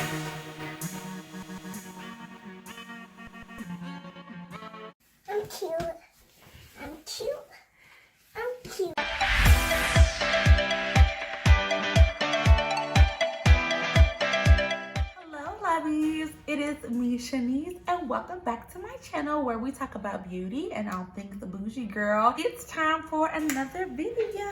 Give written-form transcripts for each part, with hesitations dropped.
I'm cute. I'm cute. I'm cute. Hello, lovies. It is me, Shanice, and welcome back to my channel where we talk about beauty and all things bougie, girl. It's time for another video.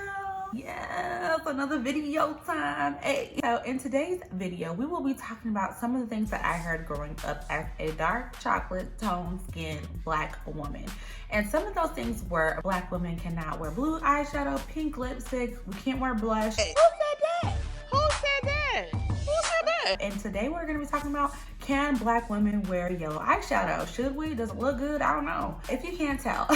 Yes, another video time. Hey. So in today's video, we will be talking about some of the things that I heard growing up as a dark chocolate tone skin black woman. And some of those things were black women cannot wear blue eyeshadow, pink lipstick, we can't wear blush. Hey. Who said that? Who said that? Who said that? And today we're gonna be talking about, can black women wear yellow eyeshadow? Should we? Does it look good? I don't know. If you can't tell.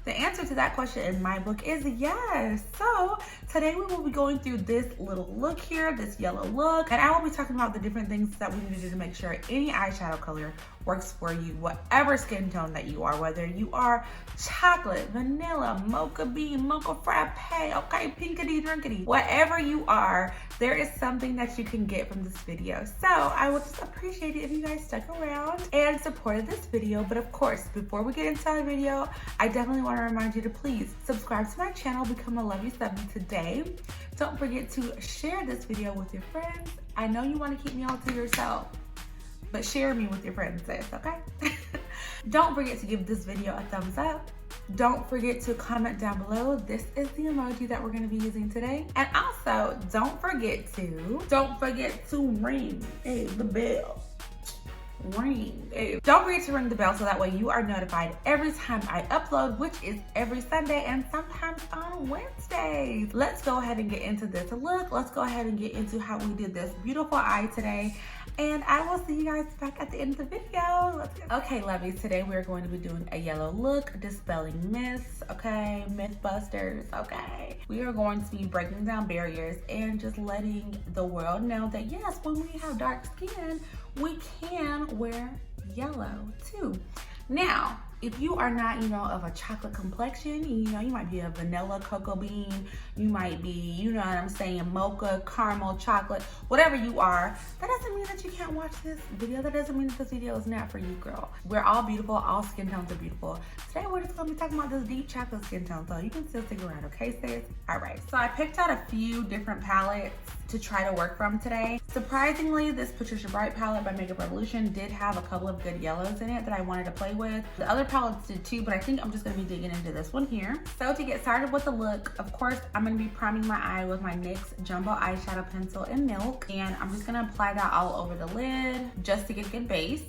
The answer to that question in my book is yes. So today we will be going through this little look here, this yellow look, and I will be talking about the different things that we need to do to make sure any eyeshadow color works for you, whatever skin tone that you are, whether you are chocolate, vanilla, mocha bean, mocha frappe, okay, pinkity drinkity, whatever you are, there is something that you can get from this video. So I would just appreciate it if you guys stuck around and supported this video. But of course, before we get into the video, I definitely want to remind you to please subscribe to my channel, become a Lovey Subby today. Don't forget to share this video with your friends. I know you want to keep me all to yourself, but share me with your friends, sis, okay? Don't forget to give this video a thumbs up. Don't forget to comment down below. This is the emoji that we're going to be using today. And also, don't forget to ring the bell. Ring. Don't forget to ring the bell so that way you are notified every time I upload, which is every Sunday and sometimes on Wednesdays. Let's go ahead and get into this look. Let's go ahead and get into how we did this beautiful eye today. And I will see you guys back at the end of the video. Let's go. Okay, lovies, today we're going to be doing a yellow look, dispelling myths, okay? Myth busters, okay? We are going to be breaking down barriers and just letting the world know that yes, when we have dark skin, we can wear yellow too. Now, if you are not, of a chocolate complexion, you might be a vanilla cocoa bean, you might be, what I'm saying, mocha, caramel, chocolate, whatever you are, that doesn't mean that you can't watch this video. That doesn't mean that this video is not for you, girl. We're all beautiful. All skin tones are beautiful. Today, we're just going to be talking about this deep chocolate skin tone, so you can still stick around, okay, sis? All right, so I picked out a few different palettes to try to work from today. Surprisingly, this Patricia Bright palette by Makeup Revolution did have a couple of good yellows in it that I wanted to play with. The other palettes did too, but I think I'm just gonna be digging into this one here. So to get started with the look, of course, I'm gonna be priming my eye with my NYX Jumbo Eyeshadow Pencil in Milk, and I'm just gonna apply that all over the lid just to get a good base.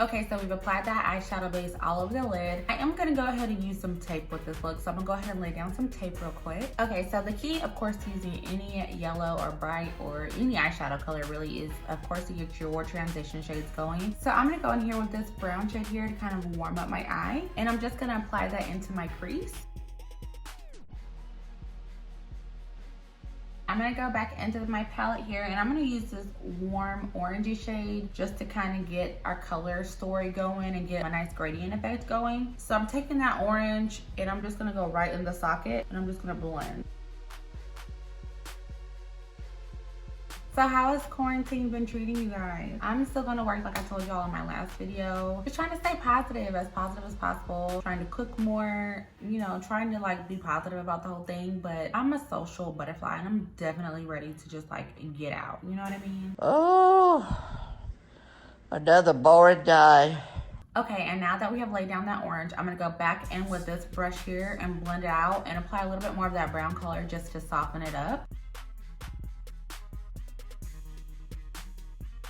Okay, so we've applied that eyeshadow base all over the lid. I am gonna go ahead and use some tape with this look, so I'm gonna go ahead and lay down some tape real quick. Okay, so the key, of course, to using any yellow or bright or any eyeshadow color really is, of course, to get your transition shades going. So I'm gonna go in here with this brown shade here to kind of warm up my eye, and I'm just gonna apply that into my crease. I'm gonna go back into my palette here, and I'm gonna use this warm orangey shade just to kind of get our color story going and get a nice gradient effect going. So I'm taking that orange and I'm just gonna go right in the socket and I'm just gonna blend. So how has quarantine been treating you guys? I'm still gonna work like I told y'all in my last video. Just trying to stay positive as possible. Trying to cook more, trying to be positive about the whole thing. But I'm a social butterfly and I'm definitely ready to just get out. You know what I mean? Oh, another boring day. Okay, and now that we have laid down that orange, I'm gonna go back in with this brush here and blend it out and apply a little bit more of that brown color just to soften it up.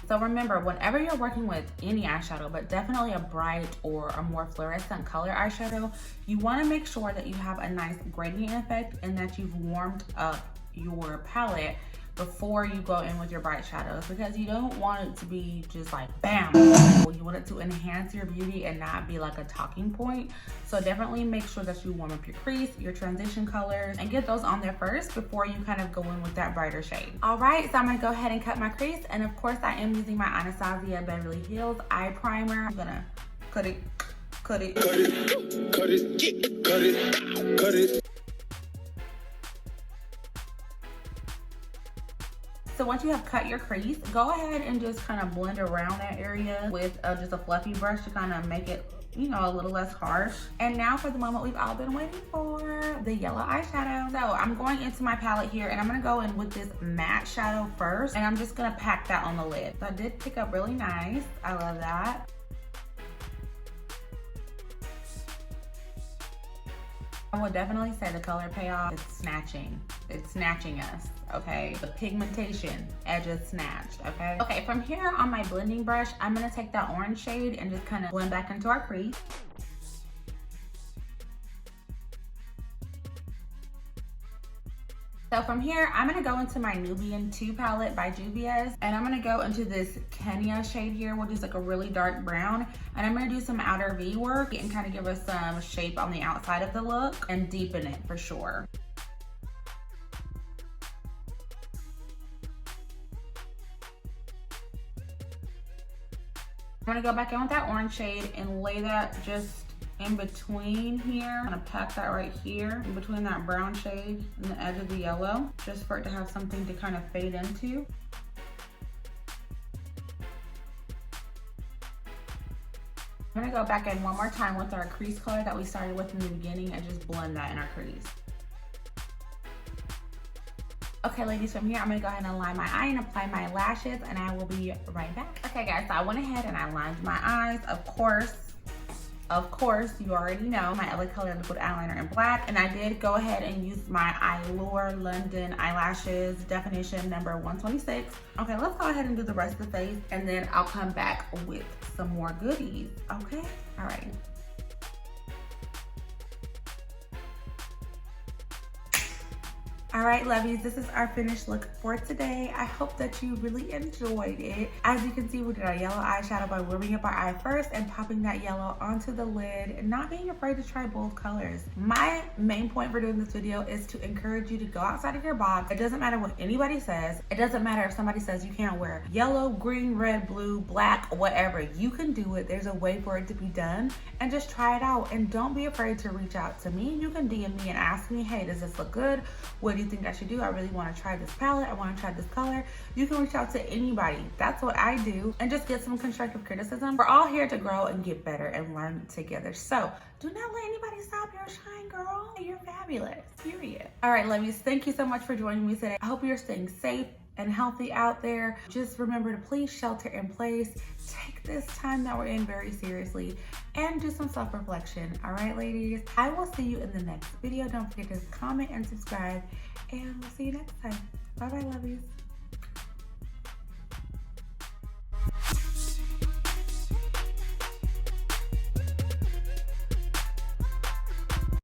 So remember, whenever you're working with any eyeshadow, but definitely a bright or a more fluorescent color eyeshadow, you wanna make sure that you have a nice gradient effect and that you've warmed up your palette before you go in with your bright shadows, because you don't want it to be just bam. You want it to enhance your beauty and not be a talking point. So definitely make sure that you warm up your crease, your transition colors, and get those on there first before you kind of go in with that brighter shade. All right, so I'm gonna go ahead and cut my crease, and of course I am using my Anastasia Beverly Hills eye primer. I'm gonna cut it. So once you have cut your crease, go ahead and just kind of blend around that area with just a fluffy brush to kind of make it, you know, a little less harsh. And now for the moment we've all been waiting for, the yellow eyeshadow. So I'm going into my palette here and I'm gonna go in with this matte shadow first, and I'm just gonna pack that on the lid. That did pick up really nice. I love that. I would definitely say the color payoff is snatching. It's snatching us, okay? The pigmentation edges snatched, okay? Okay, from here on my blending brush, I'm gonna take that orange shade and just kind of blend back into our crease. So from here, I'm gonna go into my Nubian 2 palette by Juvias, and I'm gonna go into this Kenya shade here, which is like a really dark brown, and I'm gonna do some outer V work and kind of give us some shape on the outside of the look and deepen it for sure. I'm gonna go back in with that orange shade and lay that just in between here. I'm gonna pack that right here in between that brown shade and the edge of the yellow, just for it to have something to kind of fade into. I'm gonna go back in one more time with our crease color that we started with in the beginning and just blend that in our crease. Okay, ladies, from here, I'm gonna go ahead and line my eye and apply my lashes, and I will be right back. Okay, guys, so I went ahead and I lined my eyes, of course, you already know my LA Color liquid eyeliner in black, and I did go ahead and use my Eylure London eyelashes definition number 126. Okay, let's go ahead and do the rest of the face, and then I'll come back with some more goodies, okay? All right. All right, lovies, this is our finished look for today. I hope that you really enjoyed it. As you can see, we did our yellow eyeshadow by warming up our eye first and popping that yellow onto the lid and not being afraid to try bold colors. My main point for doing this video is to encourage you to go outside of your box. It doesn't matter what anybody says. It doesn't matter if somebody says you can't wear yellow, green, red, blue, black, whatever. You can do it. There's a way for it to be done, and just try it out. And don't be afraid to reach out to me. You can DM me and ask me, hey, does this look good? What do you think I should do? I really want to try this palette. I want to try this color. You can reach out to anybody. That's what I do, and just get some constructive criticism. We're all here to grow and get better and learn together. So do not let anybody stop your shine, girl. You're fabulous, period. All right, lovies, thank you so much for joining me today. I hope you're staying safe and healthy out there. Just remember to please shelter in place. Take this time that we're in very seriously and do some self-reflection. All right, ladies, I will see you in the next video. Don't forget to comment and subscribe, and we'll see you next time. Bye-bye, lovies.